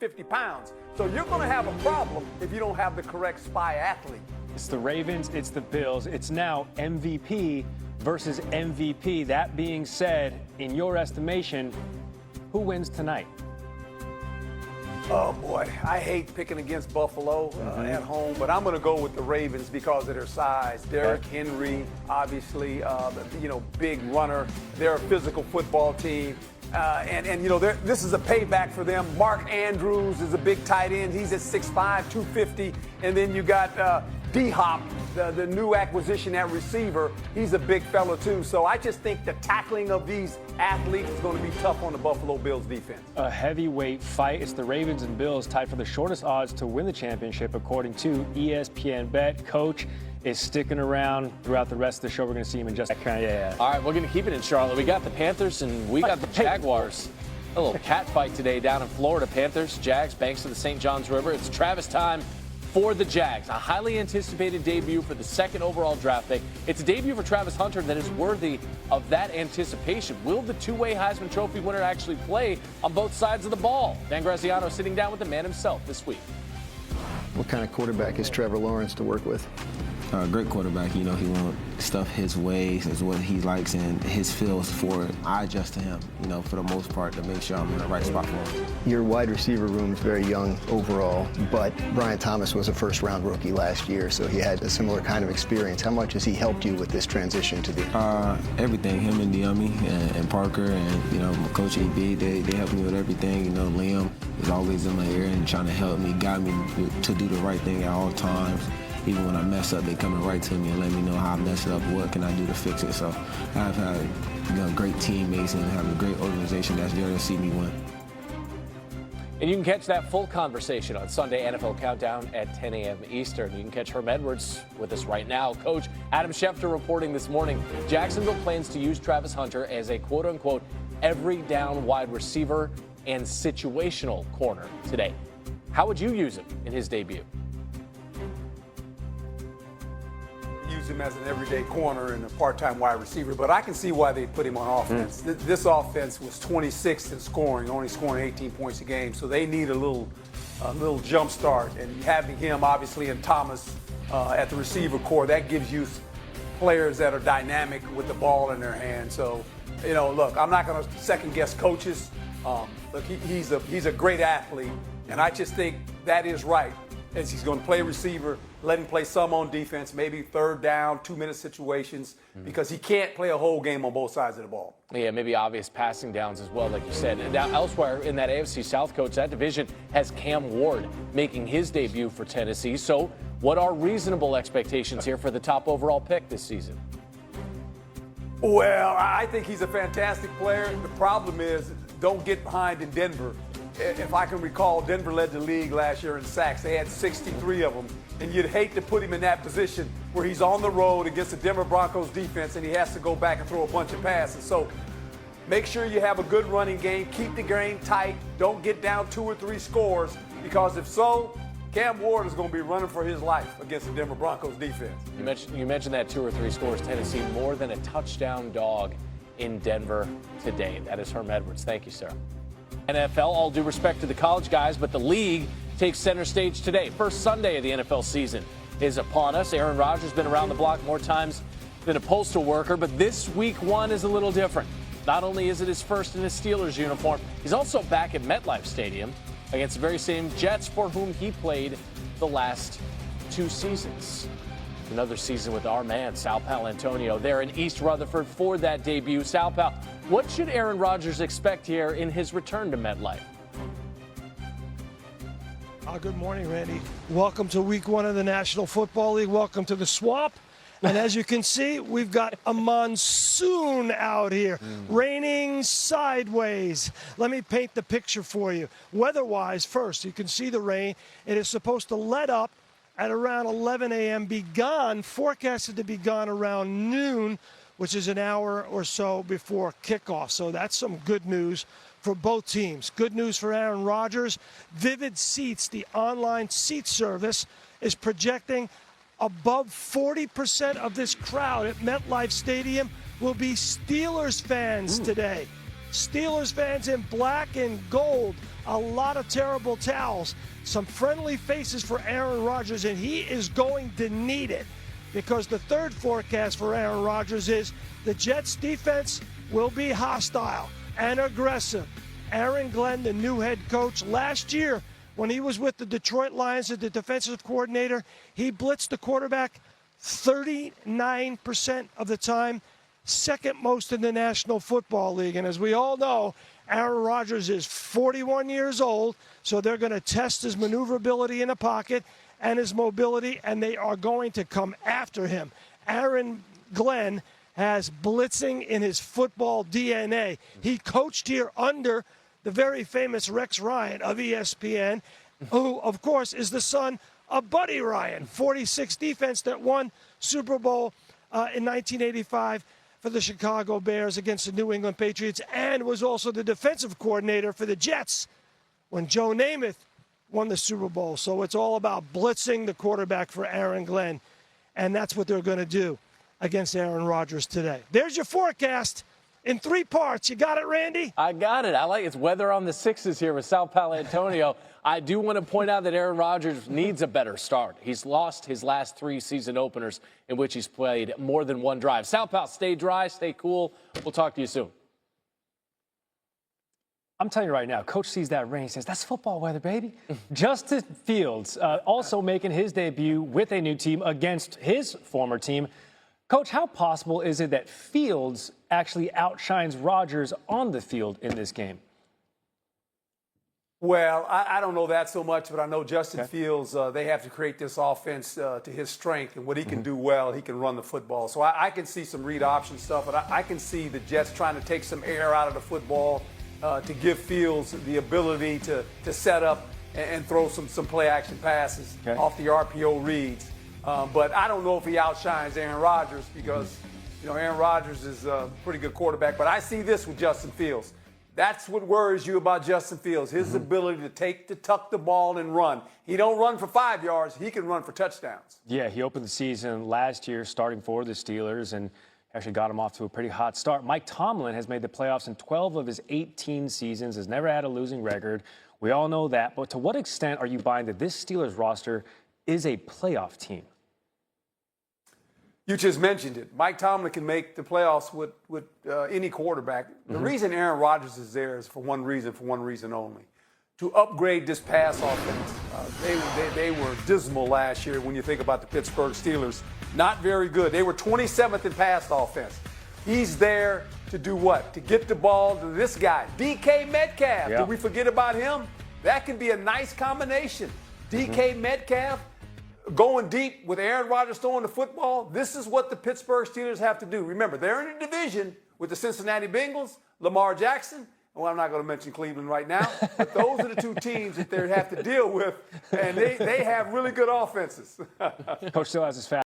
50 pounds. So you're going to have a problem if you don't have the correct spy athlete. It's the Ravens, it's the Bills. It's now MVP versus MVP. That being said, in your estimation, who wins tonight? Oh, boy. I hate picking against Buffalo at home, but I'm going to go with the Ravens because of their size. Derrick Henry, obviously, big runner. They're a physical football team. This is a payback for them. Mark Andrews is a big tight end. He's at 6'5", 250. And then you got D-Hop, the new acquisition at receiver. He's a big fella, too. So I just think the tackling of these athletes is going to be tough on the Buffalo Bills defense. A heavyweight fight. It's the Ravens and Bills tied for the shortest odds to win the championship, according to ESPN Bet. Coach is sticking around throughout the rest of the show. We're going to see him in just a second. Yeah. All right, we're going to keep it in Charlotte. We got the Panthers and we got the Jaguars. A little cat fight today down in Florida. Panthers, Jags, banks of the St. Johns River. It's Travis time for the Jags. A highly anticipated debut for the second overall draft pick. It's a debut for Travis Hunter that is worthy of that anticipation. Will the two-way Heisman Trophy winner actually play on both sides of the ball? Dan Graziano sitting down with the man himself this week. What kind of quarterback is Trevor Lawrence to work with? Great quarterback. He wants stuff his ways, is what he likes, and his feels for it. I adjust to him, for the most part, to make sure I'm in the right spot for him. Your wide receiver room is very young overall, but Brian Thomas was a first-round rookie last year, so he had a similar kind of experience. How much has he helped you with this transition to the? Everything. Him and Diami and Parker and my coach AB, they help me with everything. Liam is always in my ear and trying to help me, guide me to do the right thing at all times. Even when I mess up, they coming right to me and let me know how I messed up, what can I do to fix it. So I've had great teammates and have a great organization that's there to see me win. And you can catch that full conversation on Sunday NFL Countdown at 10 a.m. Eastern. You can catch Herm Edwards with us right now. Coach Adam Schefter reporting this morning, Jacksonville plans to use Travis Hunter as a quote-unquote every down wide receiver and situational corner today. How would you use him in his debut? Use him as an everyday corner and a part-time wide receiver, but I can see why they put him on offense. This offense was 26th in scoring, only scoring 18 points a game, so they need a little jump start. And having him, obviously, and Thomas at the receiver core, that gives you players that are dynamic with the ball in their hand. So, look, I'm not going to second-guess coaches. Look, he's a great athlete, and I just think that is right. As he's going to play receiver, let him play some on defense, maybe third down, 2-minute situations, because he can't play a whole game on both sides of the ball. Yeah, maybe obvious passing downs as well, like you said. And now elsewhere in that AFC South, coach, that division has Cam Ward making his debut for Tennessee. So what are reasonable expectations here for the top overall pick this season? Well, I think he's a fantastic player. The problem is, don't get behind in Denver. If I can recall, Denver led the league last year in sacks. They had 63 of them. And you'd hate to put him in that position where he's on the road against the Denver Broncos defense and he has to go back and throw a bunch of passes. So make sure you have a good running game. Keep the game tight. Don't get down 2 or 3 scores, because if so, Cam Ward is going to be running for his life against the Denver Broncos defense. You mentioned that 2 or 3 scores. Tennessee more than a touchdown dog in Denver today. That is Herm Edwards. Thank you, sir. NFL, all due respect to the college guys, but the league takes center stage today. First Sunday of the NFL season is upon us. Aaron Rodgers has been around the block more times than a postal worker, but this week 1 is a little different. Not only is it his first in his Steelers uniform, he's also back at MetLife Stadium against the very same Jets for whom he played the last 2 seasons. Another season with our man, Sal Paolantonio, there in East Rutherford for that debut. Sal Pal, what should Aaron Rodgers expect here in his return to MetLife? Good morning, Randy. Welcome to week 1 of the National Football League. Welcome to the Swamp. And as you can see, we've got a monsoon out here, raining sideways. Let me paint the picture for you. Weather-wise, first, you can see the rain. It is supposed to let up at around 11 a.m., be gone, forecasted to be gone around noon, which is an hour or so before kickoff. So that's some good news for both teams. Good news for Aaron Rodgers. Vivid Seats, the online seat service, is projecting above 40% of this crowd at MetLife Stadium will be Steelers fans today. Steelers fans in black and gold, a lot of terrible towels, some friendly faces for Aaron Rodgers, and he is going to need it because the third forecast for Aaron Rodgers is the Jets' defense will be hostile and aggressive. Aaron Glenn, the new head coach, last year when he was with the Detroit Lions as the defensive coordinator, he blitzed the quarterback 39% of the time, second most in the National Football League. And as we all know, Aaron Rodgers is 41 years old, so they're going to test his maneuverability in the pocket and his mobility, and they are going to come after him. Aaron Glenn has blitzing in his football DNA. He coached here under the very famous Rex Ryan of ESPN, who, of course, is the son of Buddy Ryan, 46 defense that won Super Bowl in 1985 for the Chicago Bears against the New England Patriots, and was also the defensive coordinator for the Jets when Joe Namath won the Super Bowl. So it's all about blitzing the quarterback for Aaron Glenn, and that's what they're going to do against Aaron Rodgers today. There's your forecast in 3 parts. You got it, Randy? I got it. I like it's weather on the 6s here with Sal Paolantonio. I do want to point out that Aaron Rodgers needs a better start. He's lost his last 3 season openers in which he's played more than 1 drive. Sal Pal, stay dry, stay cool. We'll talk to you soon. I'm telling you right now, Coach sees that rain. He says, that's football weather, baby. Justin Fields also making his debut with a new team against his former team. Coach, how possible is it that Fields actually outshines Rodgers on the field in this game? Well, I don't know that so much, but I know Justin Fields, they have to create this offense to his strength, and what he can do well, he can run the football. So I can see some read option stuff, but I can see the Jets trying to take some air out of the football to give Fields the ability to set up and throw some play-action passes off the RPO reads. But I don't know if he outshines Aaron Rodgers because, Aaron Rodgers is a pretty good quarterback. But I see this with Justin Fields. That's what worries you about Justin Fields, his ability to tuck the ball and run. He don't run for 5 yards. He can run for touchdowns. Yeah, he opened the season last year starting for the Steelers and actually got him off to a pretty hot start. Mike Tomlin has made the playoffs in 12 of his 18 seasons, has never had a losing record. We all know that. But to what extent are you buying that this Steelers roster is a playoff team? You just mentioned it. Mike Tomlin can make the playoffs with any quarterback. The reason Aaron Rodgers is there is for one reason only. To upgrade this pass offense. They were dismal last year when you think about the Pittsburgh Steelers. Not very good. They were 27th in pass offense. He's there to do what? To get the ball to this guy, DK Metcalf. Did we forget about him? That can be a nice combination. DK Metcalf going deep with Aaron Rodgers throwing the football. This is what the Pittsburgh Steelers have to do. Remember, they're in a division with the Cincinnati Bengals, Lamar Jackson. Well, I'm not going to mention Cleveland right now, but those are the 2 teams that they have to deal with, and they have really good offenses. Coach still has his fast.